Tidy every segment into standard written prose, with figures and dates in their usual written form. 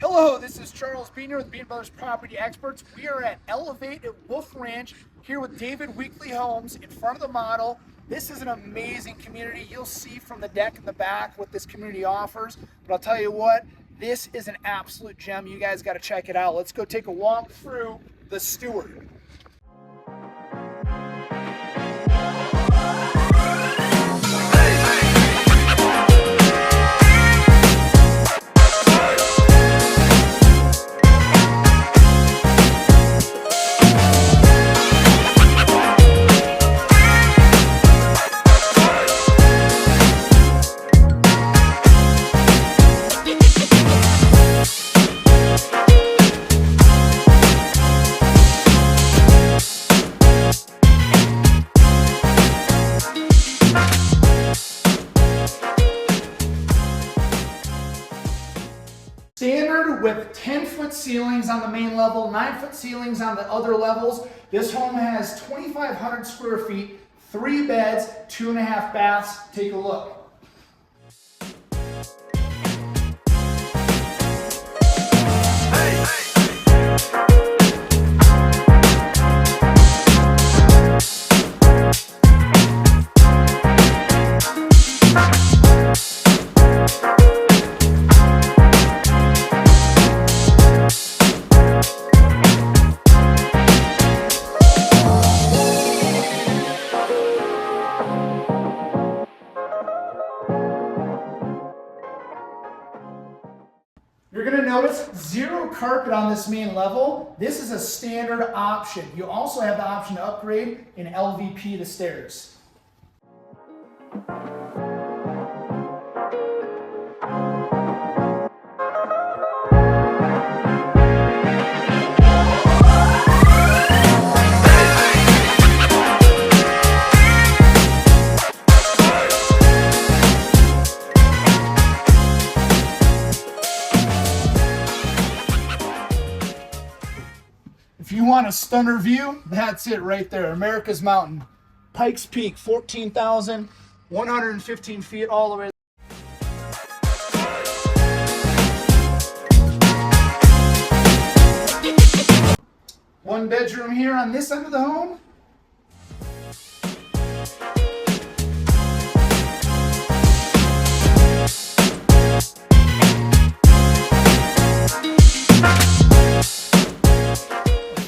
Hello, this is Charles Beaton with Beaton Brothers Property Experts. We are at Elevate at Wolf Ranch here with David Weekley Homes in front of the model. This is an amazing community. You'll see from the deck in the back what this community offers. But I'll tell you what, this is an absolute gem. You guys got to check it out. Let's go take a walk through the Stewert. Standard with 10-foot ceilings on the main level, 9-foot ceilings on the other levels. This home has 2,500 square feet, 3 beds, 2.5 baths. Take a look. You're going to notice 0 carpet on this main level. This is a standard option. You also have the option to upgrade and LVP the stairs. If you want a stunner view, that's it right there. America's Mountain. Pikes Peak, 14,115 feet all the way. One bedroom here on this end of the home.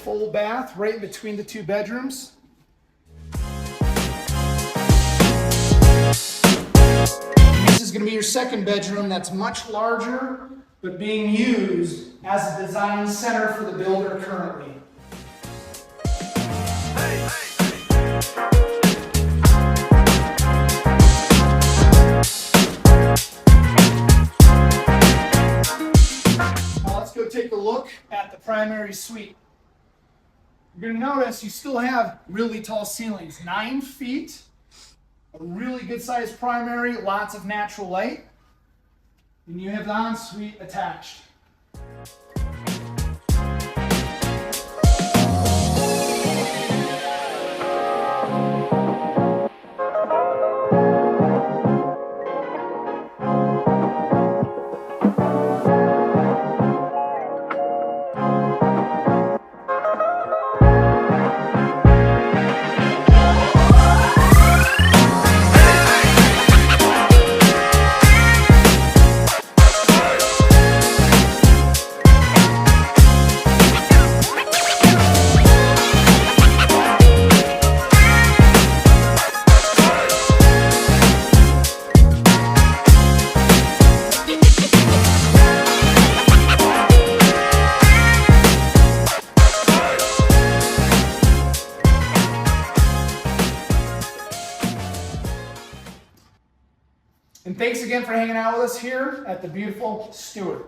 Full bath right in between the 2 bedrooms. This is going to be your 2nd bedroom. That's much larger, but being used as a design center for the builder currently. Now let's go take a look at the primary suite. You're going to notice you still have really tall ceilings, 9 feet, a really good sized primary, lots of natural light, and you have the ensuite attached. And thanks again for hanging out with us here at the beautiful Stewert.